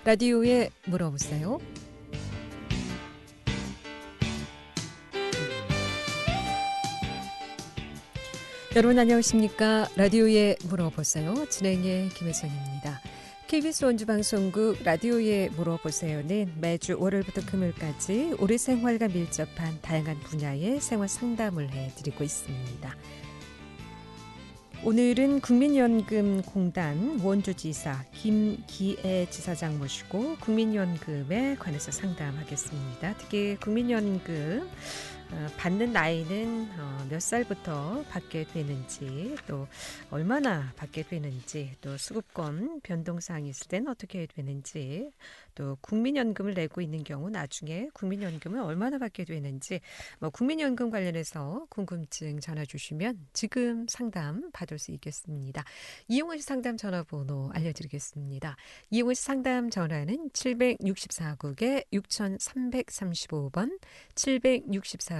라디오에 물어보세요. 여러분 안녕하십니까? 라디오에 물어보세요. 진행의 김혜선입니다. KBS 원주방송국 라디오에 물어보세요는 매주 월요일부터 금요일까지 우리 생활과 밀접한 다양한 분야의 생활 상담을 해드리고 있습니다. 오늘은 국민연금공단 원주지사 김기애 지사장 모시고 국민연금에 관해서 상담하겠습니다. 특히 국민연금 받는 나이는 몇 살부터 받게 되는지, 또 얼마나 받게 되는지, 또 수급권 변동사항이 있을 때는 어떻게 되는지, 또 국민연금을 내고 있는 경우 나중에 국민연금을 얼마나 받게 되는지, 국민연금 관련해서 궁금증 전화 주시면 지금 상담 받을 수 있겠습니다. 이용훈 상담 전화번호 알려드리겠습니다. 이용훈 상담 전화는 764국에 6335번, 764국에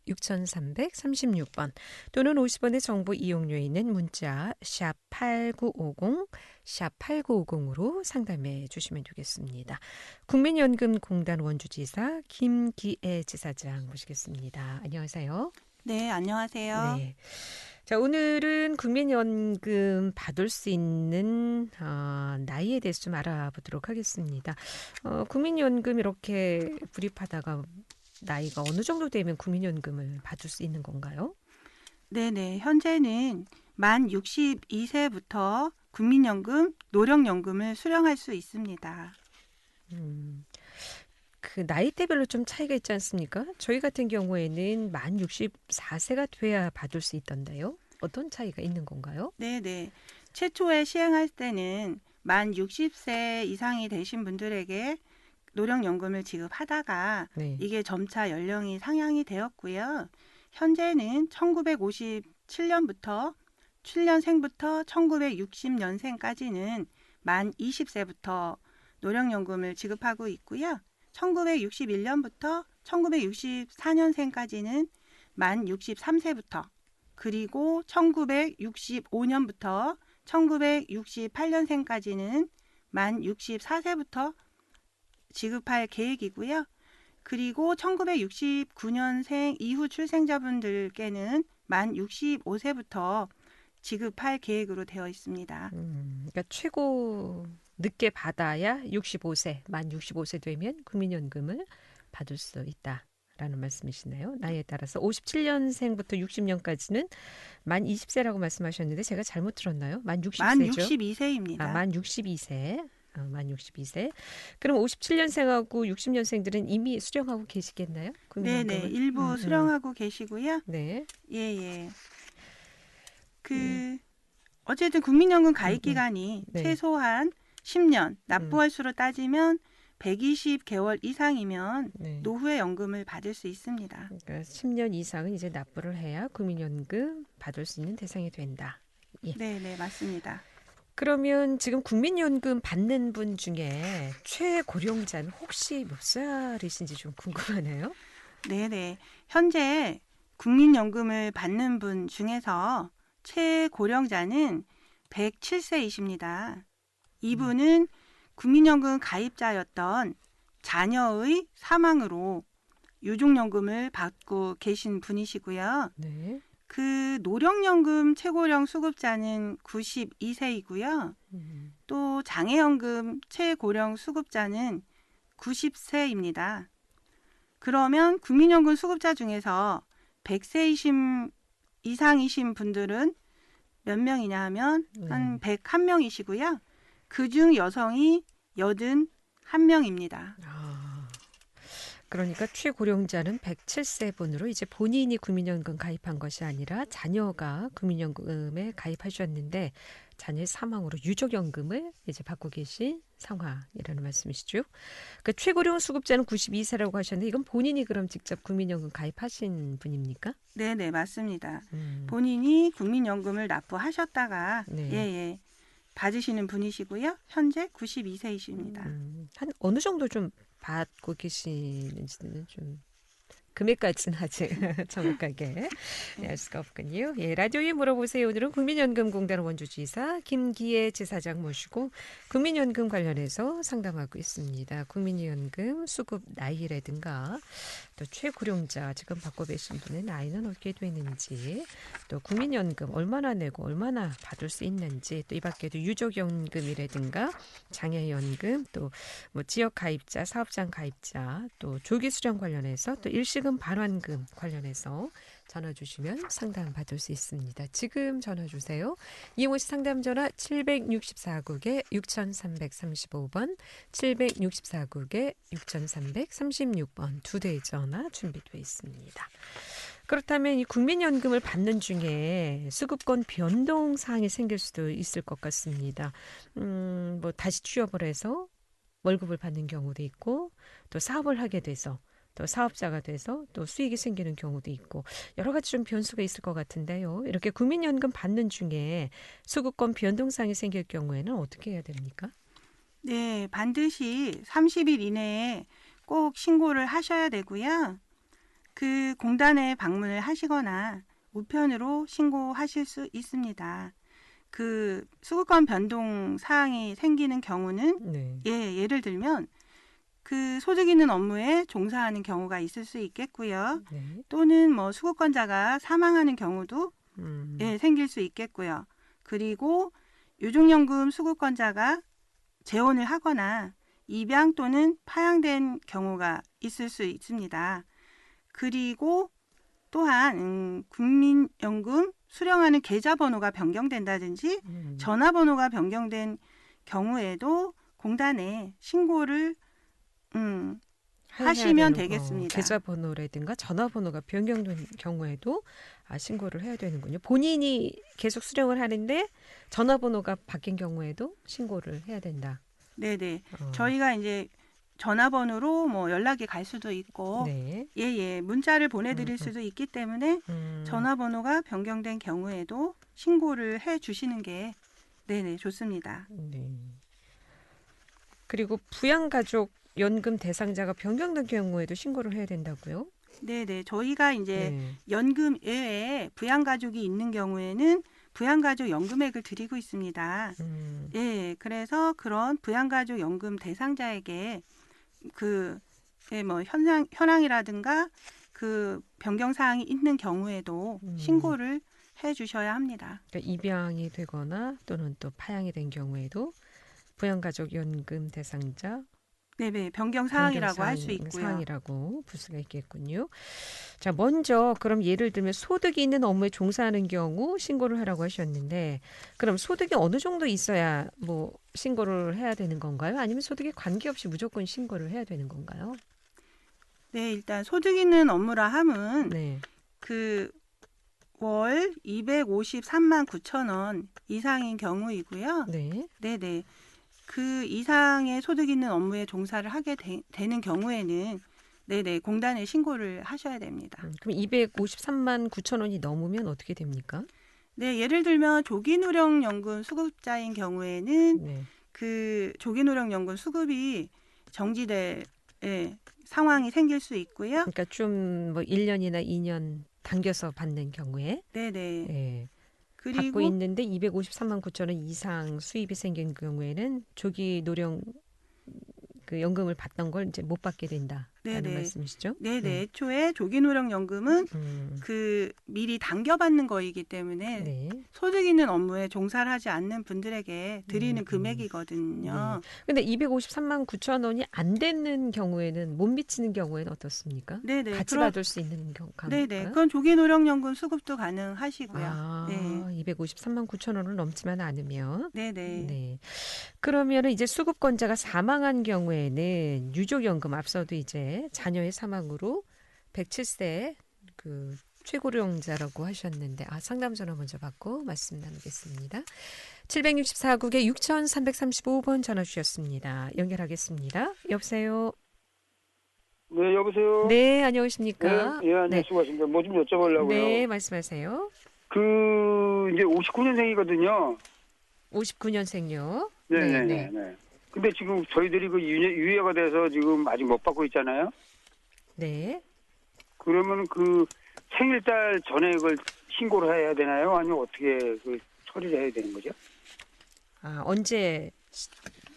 6336번 또는 50원의 정보 이용료 있는 문자 샵 8950, 샵 8950으로 상담해 주시면 되겠습니다. 국민연금공단 원주지사 김기애 지사장 모시겠습니다. 안녕하세요. 네, 안녕하세요. 네. 자, 오늘은 국민연금 받을 수 있는 나이에 대해서 좀 알아보도록 하겠습니다. 국민연금 이렇게 불입하다가 나이가 어느 정도 되면 국민연금을 받을 수 있는 건가요? 네네, 현재는 만 62세부터 국민연금, 노령연금을 수령할 수 있습니다. 그 나이대별로 좀 차이가 있지 않습니까? 저희 같은 경우에는 만 64세가 돼야 받을 수 있던데요. 어떤 차이가 있는 건가요? 네네, 최초에 시행할 때는 만 60세 이상이 되신 분들에게 노령연금을 지급하다가 네. 이게 점차 연령이 상향이 되었고요. 현재는 1957년부터 7년생부터 1960년생까지는 만 20세부터 노령연금을 지급하고 있고요. 1961년부터 1964년생까지는 만 63세부터 그리고 1965년부터 1968년생까지는 만 64세부터 지급할 계획이고요. 그리고 1969년생 이후 출생자분들께는 만 65세부터 지급할 계획으로 되어 있습니다. 그러니까 최고 늦게 받아야 65세, 만 65세 되면 국민연금을 받을 수 있다라는 말씀이시네요. 나이에 따라서 57년생부터 60년까지는 만 20세라고 말씀하셨는데 제가 잘못 들었나요? 만 60세죠? 만 62세입니다. 만 62세. 만 62세. 그럼 57년생하고 60년생들은 이미 수령하고 계시겠나요? 국민연금을? 네네, 일부 수령하고 계시고요. 네. 예예. 어쨌든 국민연금 가입 기간이 네. 최소한 10년, 납부할수로 따지면 120개월 이상이면 네. 노후의 연금을 받을 수 있습니다. 그러니까 10년 이상은 이제 납부를 해야 국민연금 받을 수 있는 대상이 된다. 예. 네, 맞습니다. 그러면 지금 국민연금 받는 분 중에 최고령자는 혹시 몇 살이신지 좀 궁금하네요. 네네. 현재 국민연금을 받는 분 중에서 최고령자는 107세이십니다. 이분은 국민연금 가입자였던 자녀의 사망으로 유족연금을 받고 계신 분이시고요. 네. 그 노령연금 최고령 수급자는 92세이고요. 또 장애연금 최고령 수급자는 90세입니다. 그러면 국민연금 수급자 중에서 100세 이상이신 분들은 몇 명이냐 하면 한 101명이시고요. 그중 여성이 81명입니다. 그러니까 최고령자는 107세 분으로 이제 본인이 국민연금 가입한 것이 아니라 자녀가 국민연금에 가입하셨는데 자녀의 사망으로 유족연금을 이제 받고 계신 상황이라는 말씀이시죠. 그러니까 최고령 수급자는 92세라고 하셨는데 이건 본인이 그럼 직접 국민연금 가입하신 분입니까? 네네, 맞습니다. 본인이 국민연금을 납부하셨다가 네. 받으시는 분이시고요. 현재 92세이십니다. 한 어느 정도 좀 받고 계시는지는 좀 금액까지는 아직 정확하게 알 수가 없군요. 예, 라디오에 물어보세요. 오늘은 국민연금공단 원주지사 김기애 지사장 모시고 국민연금 관련해서 상담하고 있습니다. 국민연금 수급 나이라든가 또 최고령자 지금 받고 계신 분의 나이는 어떻게 되는지, 또 국민연금 얼마나 내고 얼마나 받을 수 있는지, 또 이 밖에도 유족연금이라든가 장애연금, 또 뭐 지역 가입자, 사업장 가입자, 또 조기 수령 관련해서 또 일시금 반환금 관련해서 전화 주시면 상담 받을 수 있습니다. 지금 전화 주세요. 이용호 씨 상담 전화 764국에 6335번, 764국에 6336번 두 대의 전화 준비되어 있습니다. 그렇다면 이 국민연금을 받는 중에 수급권 변동 사항이 생길 수도 있을 것 같습니다. 뭐 다시 취업을 해서 월급을 받는 경우도 있고, 또 사업을 하게 돼서 또 사업자가 돼서 또 수익이 생기는 경우도 있고, 여러 가지 좀 변수가 있을 것 같은데요. 이렇게 국민연금 받는 중에 수급권 변동사항이 생길 경우에는 어떻게 해야 됩니까? 네, 반드시 30일 이내에 꼭 신고를 하셔야 되고요. 그 공단에 방문을 하시거나 우편으로 신고하실 수 있습니다. 그 수급권 변동 사항이 생기는 경우는 네. 예를 들면 그 소득 있는 업무에 종사하는 경우가 있을 수 있겠고요. 네. 또는 뭐 수급권자가 사망하는 경우도 생길 수 있겠고요. 그리고 유족연금 수급권자가 재혼을 하거나 입양 또는 파양된 경우가 있을 수 있습니다. 그리고 또한 국민연금 수령하는 계좌번호가 변경된다든지 전화번호가 변경된 경우에도 공단에 신고를 하시면 되겠습니다. 계좌번호라든가 전화번호가 변경된 경우에도 신고를 해야 되는군요. 본인이 계속 수령을 하는데 전화번호가 바뀐 경우에도 신고를 해야 된다. 네네. 저희가 이제 전화번호로 뭐 연락이 갈 수도 있고, 네. 문자를 보내드릴 수도 있기 때문에 전화번호가 변경된 경우에도 신고를 해주시는 게 좋습니다. 네. 그리고 부양가족 연금 대상자가 변경된 경우에도 신고를 해야 된다고요? 네네. 저희가 이제 연금 외에 부양가족이 있는 경우에는 부양가족 연금액을 드리고 있습니다. 그래서 그런 부양가족 연금 대상자에게 뭐 현황이라든가 그 변경 사항이 있는 경우에도 신고를 해주셔야 합니다. 그러니까 입양이 되거나 또는 또 파양이 된 경우에도 부양가족 연금 대상자 변경 사항이라고 할 수 있고요. 사항이라고 볼 수가 있겠군요. 자, 먼저 그럼 예를 들면 소득이 있는 업무에 종사하는 경우 신고를 하라고 하셨는데, 그럼 소득이 어느 정도 있어야 뭐 신고를 해야 되는 건가요? 아니면 소득에 관계없이 무조건 신고를 해야 되는 건가요? 네, 일단 소득 있는 업무라 함은 그 월 253만 9천 원 이상인 경우이고요. 네네. 그 이상의 소득 있는 업무에 종사를 하게 되는 경우에는 공단에 신고를 하셔야 됩니다. 그럼 253만 9천 원이 넘으면 어떻게 됩니까? 네, 예를 들면 조기노령연금 수급자인 경우에는 그 조기노령연금 수급이 정지될 상황이 생길 수 있고요. 그러니까 좀 뭐 1년이나 2년 당겨서 받는 경우에 그리고 받고 있는데 253만 9천 원 이상 수입이 생긴 경우에는 조기 노령 그 연금을 받던 걸 이제 못 받게 된다라는 말씀이시죠? 네네. 애초에 조기노령연금은 그 미리 당겨받는 거이기 때문에 소득 있는 업무에 종사를 하지 않는 분들에게 드리는 금액이거든요. 근데 253만 9천 원이 안 되는 경우에는, 못 미치는 경우에는 어떻습니까? 같이 받을 수 있는 경우가? 그건 조기노령연금 수급도 가능하시고요. 253만 9천 원을 넘지만 않으면. 그러면 이제 수급권자가 사망한 경우에는 유족연금, 앞서도 이제 자녀의 사망으로 107세 그 최고령자라고 하셨는데, 상담 전화 먼저 받고 말씀 나누겠습니다. 764국에 6335번 전화 주셨습니다. 연결하겠습니다. 여보세요? 네, 여보세요? 네, 안녕하십니까? 안녕하세요. 수고하십니다. 뭐 좀 여쭤보려고요. 네, 말씀하세요. 이제 59년생이거든요. 59년생요? 네. 근데 지금 저희들이 그 유예가 돼서 지금 아직 못 받고 있잖아요. 네. 그러면 그 생일달 전에 그걸 신고를 해야 되나요? 아니면 어떻게 그 처리를 해야 되는 거죠? 언제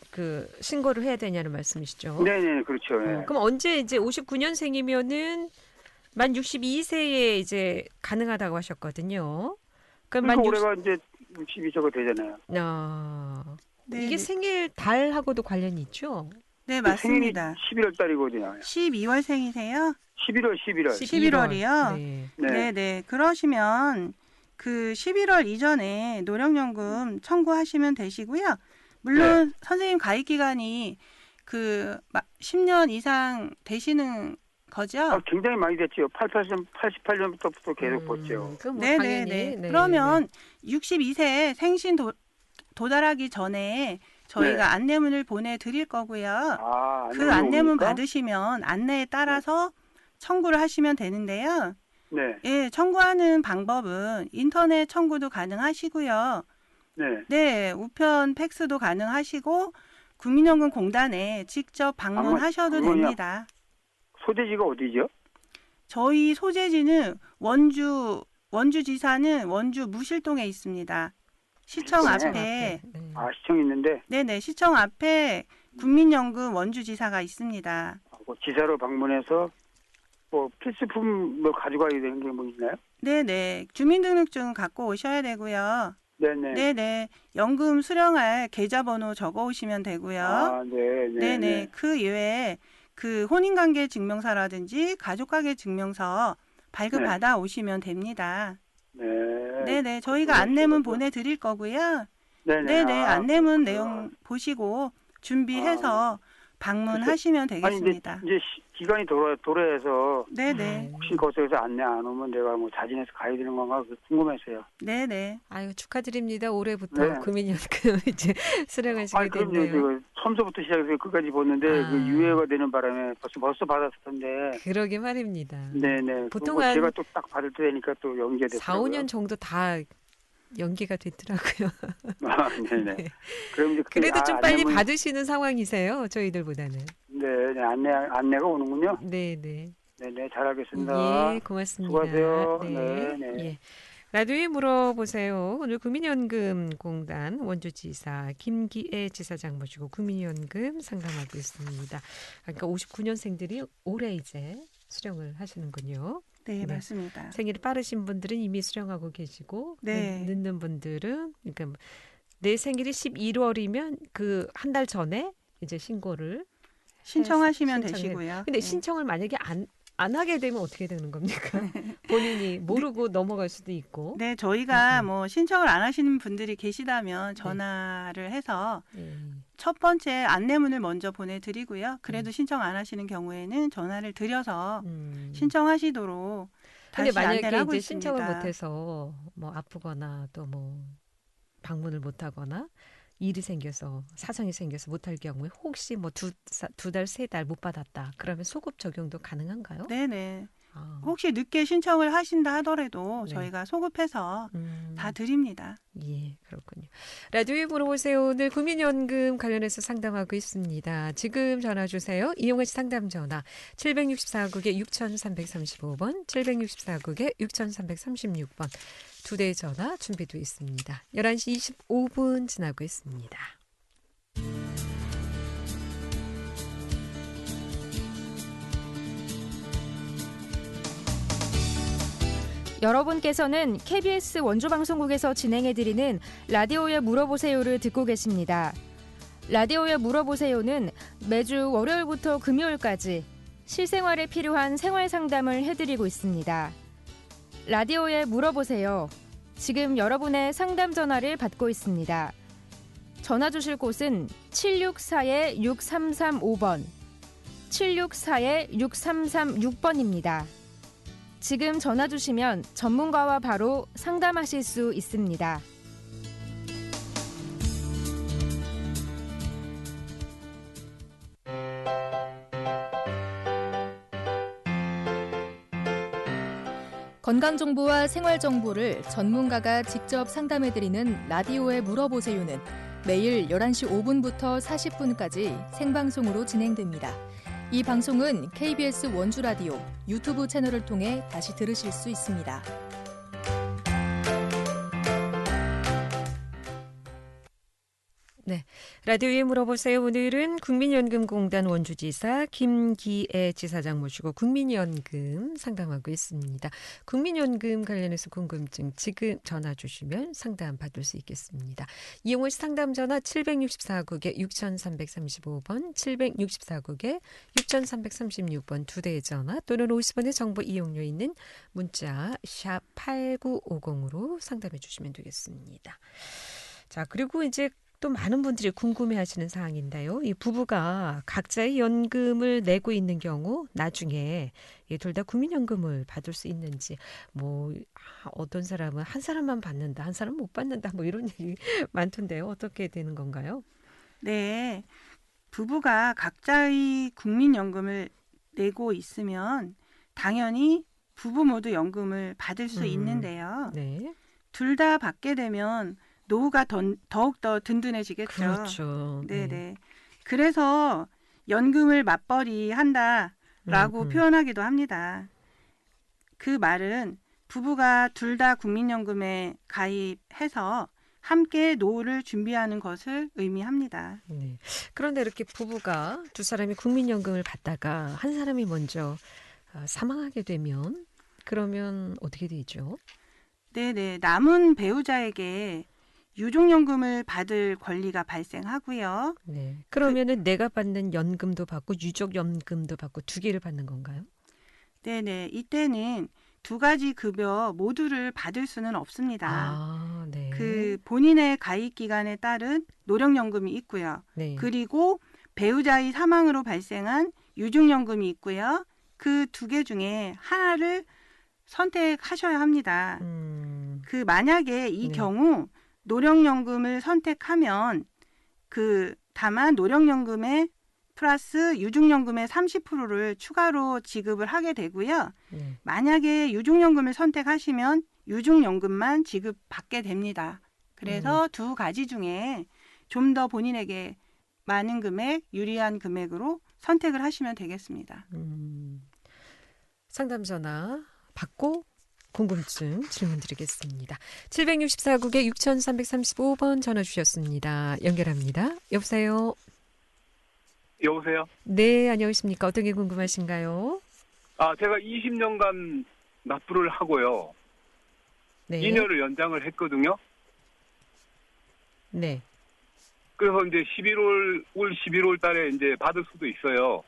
그 신고를 해야 되냐는 말씀이시죠? 네네, 그렇죠. 네. 그럼 언제 이제 59년생이면은 만 62세에 이제 가능하다고 하셨거든요. 그럼 그러니까 올해가 이제 62세가 되잖아요. 네, 이게 생일 달하고도 관련이 있죠? 네, 맞습니다. 11월 달이거든요. 12월생이세요? 11월. 11월이요? 네. 네, 네. 그러시면 그 11월 이전에 노령연금 청구하시면 되시고요. 물론 선생님 가입 기간이 그 10년 이상 되시는 거죠? 굉장히 많이 됐죠. 88년부터 계속 봤죠. 그럼 뭐 네네네. 당연히, 네, 그러면 62세 생신 도달하기 전에 저희가 안내문을 보내드릴 거고요. 그 안내문 받으시면 안내에 따라서 청구를 하시면 되는데요. 네. 예, 청구하는 방법은 인터넷 청구도 가능하시고요. 네. 네, 우편 팩스도 가능하시고 국민연금공단에 직접 방문하셔도 됩니다. 소재지가 어디죠? 저희 소재지는 원주지사는 원주 무실동에 있습니다. 시청 앞에. 네. 시청 있는데? 네네, 시청 앞에 국민연금 원주지사가 있습니다. 지사로 방문해서 뭐 필수품 뭐 가져가야 되는 게 뭐 있나요? 네네, 주민등록증 갖고 오셔야 되고요. 네네. 네네, 연금 수령할 계좌번호 적어 오시면 되고요. 네네, 그 이외에 그 혼인관계 증명서라든지 가족관계 증명서 발급받아 오시면 됩니다. 네네, 저희가 안내문 보내드릴 거고요. 네네, 안내문 내용 보시고 준비해서 방문하시면 되겠습니다. 이제 기간이 도래해서 네네. 혹시 거기서 안내 안 오면 내가 뭐 자진해서 가야 되는 건가 궁금해서요. 네네. 아유, 축하드립니다. 올해부터 국민연금 이제 수령하시게 됐네요. 그럼요. 처음부터 시작해서 끝까지 봤는데 그 유예가 되는 바람에 벌써 받았을 텐데. 그러게 말입니다. 네네. 보통 제가 또 딱 받을 때 되니까 또 연기가 됐어요. 4-5년 정도 다 연기가 됐더라고요. 네네. 그럼 이제 그래도 좀 빨리 받으시는 상황이세요. 저희들보다는. 네, 안내가 오는군요. 네네. 네네, 잘하겠습니다. 예, 고맙습니다. 수고하세요. 네. 예. 라디오에 물어보세요. 오늘 국민연금공단 원주지사 김기애 지사장 모시고 국민연금 상담하고 있습니다. 그러니까 59년생들이 올해 이제 수령을 하시는군요. 네, 맞습니다. 생일이 빠르신 분들은 이미 수령하고 계시고 네. 늦는 분들은 그러니까 내 생일이 11월이면 그 한 달 전에 이제 신고를 신청하시면 되시고요. 근데 신청을 만약에 안 하게 되면 어떻게 되는 겁니까? 본인이 모르고 넘어갈 수도 있고. 네, 저희가 뭐 신청을 안 하시는 분들이 계시다면 전화를 해서 첫 번째 안내문을 먼저 보내드리고요. 그래도 신청 안 하시는 경우에는 전화를 드려서 신청하시도록 다시 안내를 하고 이제 있습니다. 신청을 못해서 뭐 아프거나 또 뭐 방문을 못하거나 일이 생겨서 사정이 생겨서 못할 경우에 혹시 뭐 두 달, 세 달 못 받았다. 그러면 소급 적용도 가능한가요? 네네. 혹시 늦게 신청을 하신다 하더라도 네. 저희가 소급해서 다 드립니다. 예, 그렇군요. 라디오에 물어보세요. 오늘 국민연금 관련해서 상담하고 있습니다. 지금 전화 주세요. 이용하 씨 상담 전화 764국에 6335번, 764국에 6336번. 두 대의 전화 준비되어 있습니다. 11시 25분 지나고 있습니다. 여러분께서는 KBS 원주방송국에서 진행해드리는 라디오에 물어보세요를 듣고 계십니다. 라디오에 물어보세요는 매주 월요일부터 금요일까지 실생활에 필요한 생활 상담을 해드리고 있습니다. 라디오에 물어보세요. 지금 여러분의 상담 전화를 받고 있습니다. 전화 주실 곳은 764-6335번, 764-6336번입니다. 지금 전화 주시면 전문가와 바로 상담하실 수 있습니다. 건강정보와 생활정보를 전문가가 직접 상담해드리는 라디오에 물어보세요는 매일 11시 5분부터 40분까지 생방송으로 진행됩니다. 이 방송은 KBS 원주 라디오 유튜브 채널을 통해 다시 들으실 수 있습니다. 네, 라디오에 물어보세요. 오늘은 국민연금공단 원주지사 김기애 지사장 모시고 국민연금 상담하고 있습니다. 국민연금 관련해서 궁금증 지금 전화 주시면 상담 받을 수 있겠습니다. 이용호 씨 상담 전화 764국에 6335번, 764국에 6336번 두 대의 전화 또는 50원의 정보 이용료 있는 문자 샵 8950으로 상담해 주시면 되겠습니다. 자, 그리고 이제 또 많은 분들이 궁금해하시는 사항인데요. 이 부부가 각자의 연금을 내고 있는 경우 나중에 둘 다 국민연금을 받을 수 있는지 어떤 사람은 한 사람만 받는다, 한 사람은 못 받는다 이런 얘기 많던데요. 어떻게 되는 건가요? 네, 부부가 각자의 국민연금을 내고 있으면 당연히 부부 모두 연금을 받을 수 있는데요. 네. 둘 다 받게 되면 노후가 더욱더 든든해지겠죠. 그렇죠. 네네. 그래서 연금을 맞벌이 한다라고 표현하기도 합니다. 그 말은 부부가 둘 다 국민연금에 가입해서 함께 노후를 준비하는 것을 의미합니다. 네. 그런데 이렇게 부부가 두 사람이 국민연금을 받다가 한 사람이 먼저 사망하게 되면 그러면 어떻게 되죠? 네네. 남은 배우자에게 유족연금을 받을 권리가 발생하고요. 네. 그러면은 내가 받는 연금도 받고 유족연금도 받고 두 개를 받는 건가요? 네네. 이때는 두 가지 급여 모두를 받을 수는 없습니다. 아, 네. 그 본인의 가입 기간에 따른 노령연금이 있고요. 네. 그리고 배우자의 사망으로 발생한 유족연금이 있고요. 그 두 개 중에 하나를 선택하셔야 합니다. 그 만약에 이 네. 경우 노령연금을 선택하면 다만 노령연금에 플러스 유족연금의 30%를 추가로 지급을 하게 되고요. 네. 만약에 유족연금을 선택하시면 유족연금만 지급받게 됩니다. 그래서 두 가지 중에 좀 더 본인에게 많은 금액, 유리한 금액으로 선택을 하시면 되겠습니다. 상담 전화 받고 궁금증 질문 드리겠습니다. 764국에 6335번 전화 주셨습니다. 연결합니다. 여보세요? 여보세요? 네, 안녕하십니까. 어떤 게 궁금하신가요? 제가 20년간 납부를 하고요. 네. 2년을 연장을 했거든요. 네. 그래서 이제 올 11월 달에 이제 받을 수도 있어요.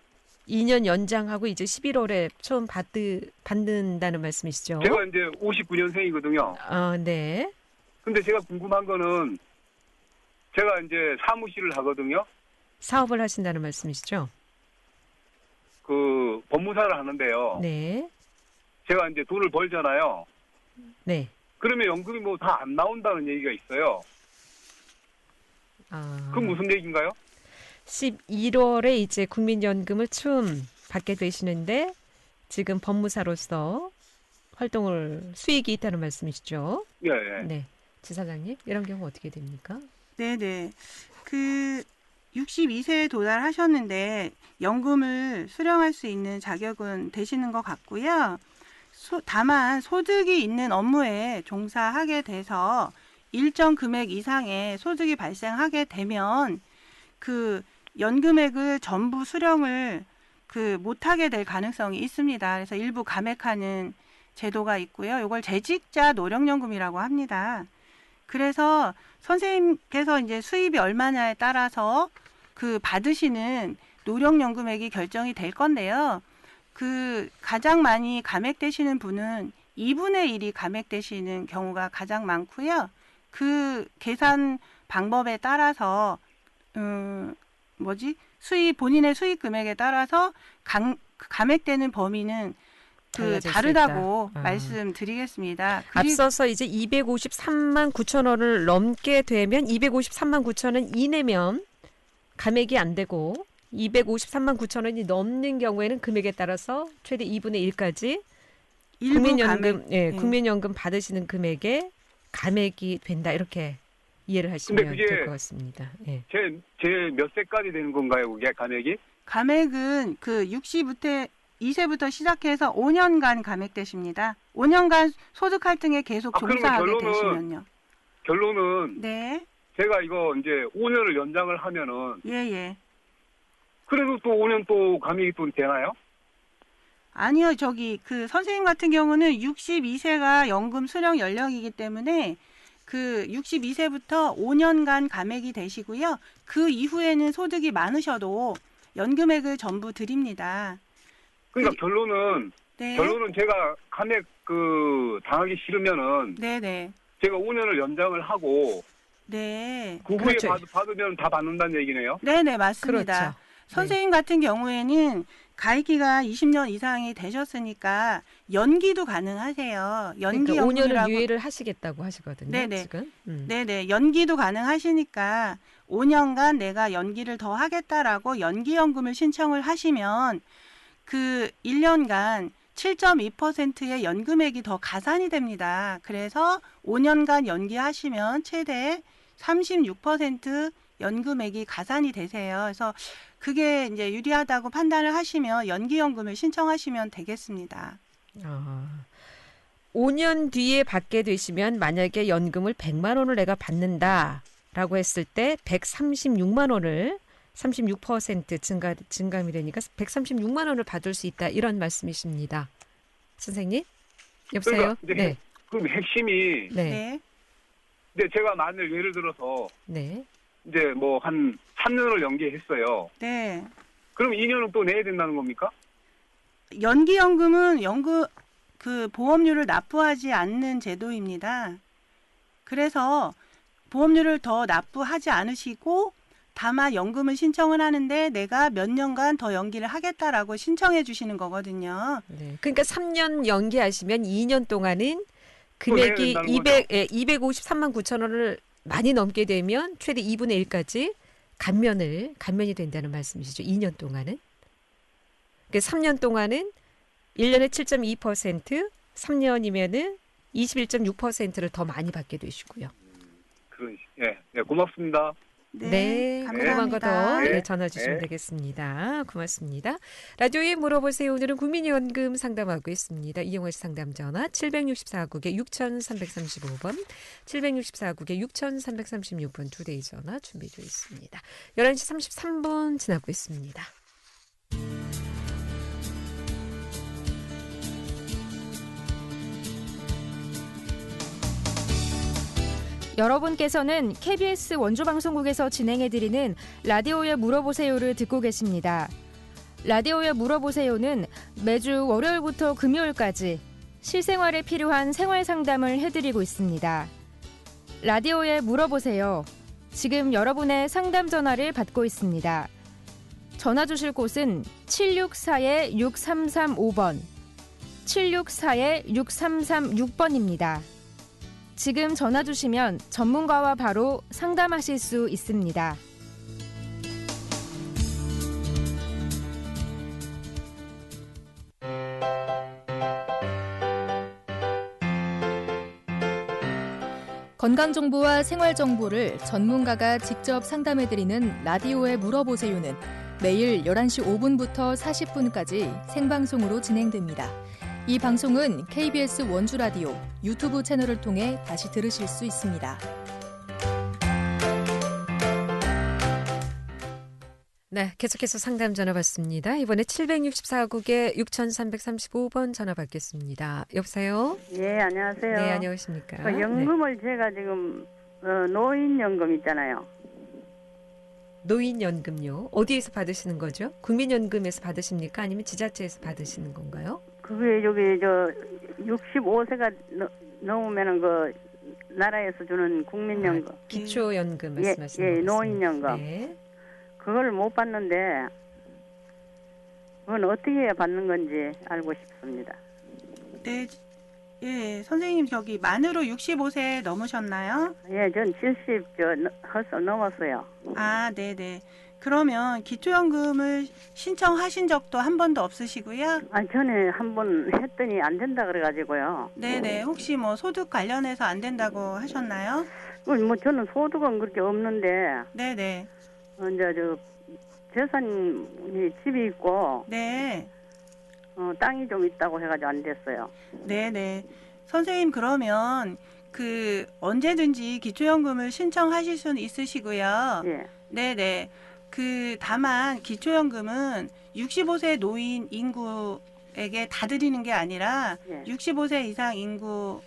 2년 연장하고 이제 11월에 처음 받는다는 말씀이시죠? 제가 이제 59년생이거든요. 네. 근데 제가 궁금한 거는 제가 이제 사무실을 하거든요. 사업을 하신다는 말씀이시죠? 그 법무사를 하는데요. 네. 제가 이제 돈을 벌잖아요. 네. 그러면 연금이 다 안 나온다는 얘기가 있어요. 그건 무슨 얘기인가요? 11월에 이제 국민연금을 처음 받게 되시는데 지금 법무사로서 수익이 있다는 말씀이시죠? 예, 예. 네. 지사장님, 이런 경우 어떻게 됩니까? 네네. 62세에 도달하셨는데 연금을 수령할 수 있는 자격은 되시는 것 같고요. 다만 소득이 있는 업무에 종사하게 돼서 일정 금액 이상의 소득이 발생하게 되면 그 연금액을 전부 수령을 못하게 될 가능성이 있습니다. 그래서 일부 감액하는 제도가 있고요. 이걸 재직자 노령연금이라고 합니다. 그래서 선생님께서 이제 수입이 얼마냐에 따라서 받으시는 노령연금액이 결정이 될 건데요. 가장 많이 감액되시는 분은 2분의 1이 감액되시는 경우가 가장 많고요. 계산 방법에 따라서 본인의 수익 금액에 따라서 감액되는 범위는 다르다고 말씀드리겠습니다. 앞서서 이제 253만 9천 원을 넘게 되면 253만 9천 원 이내면 감액이 안 되고 253만 9천 원이 넘는 경우에는 금액에 따라서 최대 2분의 1까지 국민연금 받으시는 금액에 감액이 된다 이렇게 이해를 하시면 될 것 같습니다. 예. 제 몇 세까지 되는 건가요, 그게 감액이? 감액은 그 62세부터 시작해서 5년간 감액되십니다. 5년간 소득 할증에 계속 종사하게 되시면요. 결론은 네. 제가 이거 이제 5년을 연장을 하면은 예. 그래도 또 5년 또 감액이 또 되나요? 아니요. 그 선생님 같은 경우는 62세가 연금 수령 연령이기 때문에 그 62세부터 5년간 감액이 되시고요. 그 이후에는 소득이 많으셔도 연금액을 전부 드립니다. 그러니까 결론은 네. 제가 감액 당하기 싫으면은 네네. 제가 5년을 연장을 하고 네. 그 후에 그렇죠. 받으면 다 받는다는 얘기네요. 네네, 맞습니다. 그렇죠. 선생님 같은 경우에는 가입기가 20년 이상이 되셨으니까 연기도 가능하세요. 연기 그러니까 5년을 연금이라고. 유예를 하시겠다고 하시거든요. 네네. 지금. 네네, 연기도 가능하시니까 5년간 내가 연기를 더 하겠다라고 연기연금을 신청을 하시면 그 1년간 7.2%의 연금액이 더 가산이 됩니다. 그래서 5년간 연기하시면 최대 36% 연금액이 가산이 되세요. 그래서 그게 이제 유리하다고 판단을 하시면 연기연금을 신청하시면 되겠습니다. 5년 뒤에 받게 되시면 만약에 연금을 100만 원을 내가 받는다라고 했을 때 136만 원을 36% 증감이 되니까 136만 원을 받을 수 있다. 이런 말씀이십니다. 선생님? 여보세요? 그러니까 이제 네. 그럼 핵심이 네. 근데 제가 만일 예를 들어서 네. 이제 뭐 한 3년을 연기했어요. 네. 그럼 2년은 또 내야 된다는 겁니까? 연기연금은 그 보험료를 납부하지 않는 제도입니다. 그래서 보험료를 더 납부하지 않으시고 다만 연금을 신청을 하는데 내가 몇 년간 더 연기를 하겠다라고 신청해 주시는 거거든요. 네. 그러니까 3년 연기하시면 2년 동안은 또 내야 금액이 된다는 거죠? 253만 9천 원을 많이 넘게 되면 최대 2분의 1까지 감면이 된다는 말씀이시죠. 2년 동안은. 그러니까 3년 동안은 1년에 7.2%, 3년이면은 21.6%를 더 많이 받게 되시고요. 예, 고맙습니다. 네, 궁금한 거 더 감사합니다. 전화 주시면 네. 되겠습니다. 고맙습니다. 라디오에 물어보세요. 오늘은 국민연금 상담하고 있습니다. 이용화 씨 상담 전화 764국에 6335번, 764국에 6336번 2대의 전화 준비되어 있습니다. 11시 33분 지나고 있습니다. 여러분께서는 KBS 원주방송국에서 진행해드리는 라디오에 물어보세요를 듣고 계십니다. 라디오에 물어보세요는 매주 월요일부터 금요일까지 실생활에 필요한 생활 상담을 해드리고 있습니다. 라디오에 물어보세요. 지금 여러분의 상담 전화를 받고 있습니다. 전화 주실 곳은 764-6335번, 764-6336번입니다. 지금 전화 주시면 전문가와 바로 상담하실 수 있습니다. 건강정보와 생활정보를 전문가가 직접 상담해드리는 라디오에 물어보세요는 매일 11시 5분부터 40분까지 생방송으로 진행됩니다. 이 방송은 KBS 원주라디오 유튜브 채널을 통해 다시 들으실 수 있습니다. 네, 계속해서 상담 전화 받습니다. 이번에 764국에 6335번 전화 받겠습니다. 여보세요? 예, 안녕하세요. 네, 안녕하십니까? 그 연금을 제가 지금 노인연금 있잖아요. 노인연금요? 어디에서 받으시는 거죠? 국민연금에서 받으십니까? 아니면 지자체에서 받으시는 건가요? 그게 여기 65세가 넘으면은 그 나라에서 주는 국민연금. 기초연금 말씀하시는 예, 거죠? 노인연금. 네. 그걸 못 받는데 그건 어떻게 해야 받는 건지 알고 싶습니다. 네, 예, 선생님 만으로 65세 넘으셨나요? 예, 전 70 헐썩 넘었어요. 아, 네네. 그러면 기초연금을 신청하신 적도 한 번도 없으시고요? 아, 전에 한번 했더니 안 된다 그래가지고요. 네네. 혹시 뭐 소득 관련해서 안 된다고 하셨나요? 뭐 저는 소득은 그렇게 없는데 네네. 이제 재산이 집이 있고 네. 땅이 좀 있다고 해가지고 안 됐어요. 네네. 선생님 그러면 언제든지 기초연금을 신청하실 수는 있으시고요. 예. 네네. 다만 기초연금은 65세 노인 인구에게 다 드리는 게 아니라 예. 65세 이상 인구의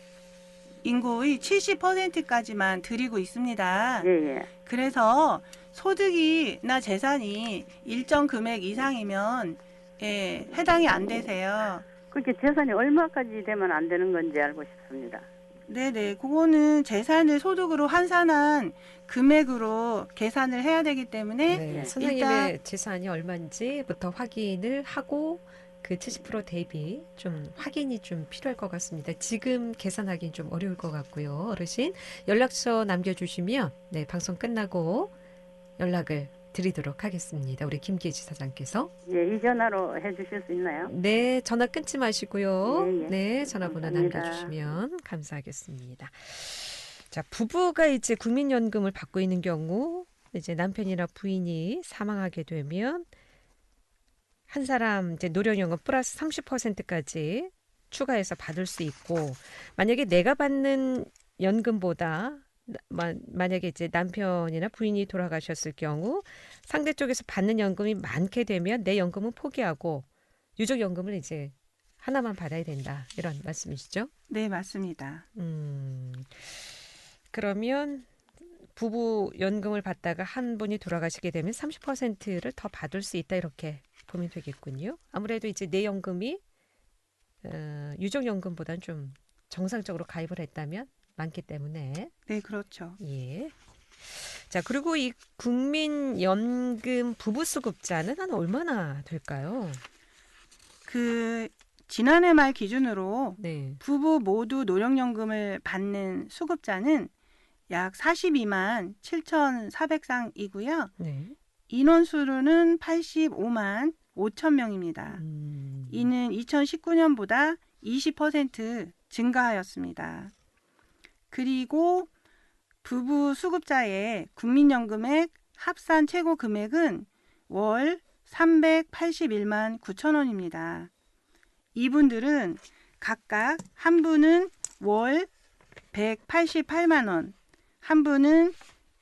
70%까지만 드리고 있습니다. 예. 그래서 소득이나 재산이 일정 금액 이상이면 해당이 안 되세요. 그렇게 재산이 얼마까지 되면 안 되는 건지 알고 싶습니다. 네네. 그거는 재산을 소득으로 환산한 금액으로 계산을 해야 되기 때문에 네, 선생님의 재산이 얼마인지부터 확인을 하고 그 70% 대비 좀 확인이 좀 필요할 것 같습니다. 지금 계산하기는 좀 어려울 것 같고요. 어르신 연락처 남겨주시면 네, 방송 끝나고 연락을 드리도록 하겠습니다. 우리 김기혜 지사장께서. 예, 이 전화로 해주실 수 있나요? 네, 전화 끊지 마시고요. 예, 예. 네, 전화번호 감사합니다. 남겨주시면 감사하겠습니다. 자, 부부가 이제 국민연금을 받고 있는 경우 이제 남편이나 부인이 사망하게 되면 한 사람 이제 노령연금 플러스 30%까지 추가해서 받을 수 있고, 만약에 내가 받는 연금보다 만약에 이제 남편이나 부인이 돌아가셨을 경우 상대 쪽에서 받는 연금이 많게 되면 내 연금은 포기하고 유족연금을 이제 하나만 받아야 된다, 이런 말씀이시죠? 네, 맞습니다. 그러면 부부 연금을 받다가 한 분이 돌아가시게 되면 30%를 더 받을 수 있다, 이렇게 보면 되겠군요. 아무래도 이제 내 연금이 유족연금보다는 좀 정상적으로 가입을 했다면 많기 때문에. 네, 그렇죠. 예. 자, 그리고 이 국민연금 부부수급자는 한 얼마나 될까요? 지난해 말 기준으로 네. 부부 모두 노령연금을 받는 수급자는 약 42만 7,400쌍이고요. 네. 인원수로는 85만 5천 명입니다. 이는 2019년보다 20% 증가하였습니다. 그리고 부부 수급자의 국민연금액 합산 최고 금액은 월 381만 9천 원입니다. 이분들은 각각 한 분은 월 188만 원, 한 분은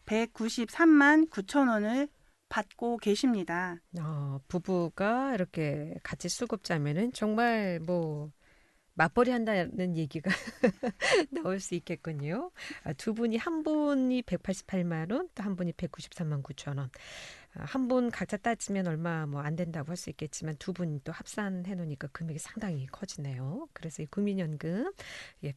193만 9천 원을 받고 계십니다. 부부가 이렇게 같이 수급자면은 정말 뭐 맞벌이 한다는 얘기가 나올 수 있겠군요. 두 분이, 한 분이 188만 원, 또 한 분이 193만 9천 원. 한 분 각자 따지면 얼마 뭐 안 된다고 할 수 있겠지만 두 분이 또 합산해 놓으니까 금액이 상당히 커지네요. 그래서 이 국민연금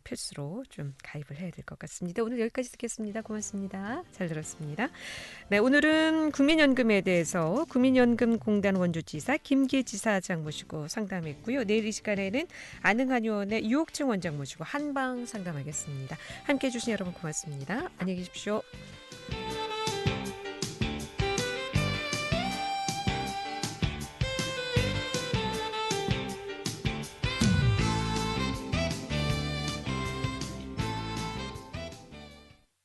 필수로 좀 가입을 해야 될 것 같습니다. 오늘 여기까지 듣겠습니다. 고맙습니다. 잘 들었습니다. 네, 오늘은 국민연금에 대해서 국민연금공단 원주지사 김기혜 지사장 모시고 상담했고요. 내일 이 시간에는 안흥한의원의 유옥증 원장 모시고 한방 상담하겠습니다. 함께해 주신 여러분 고맙습니다. 안녕히 계십시오.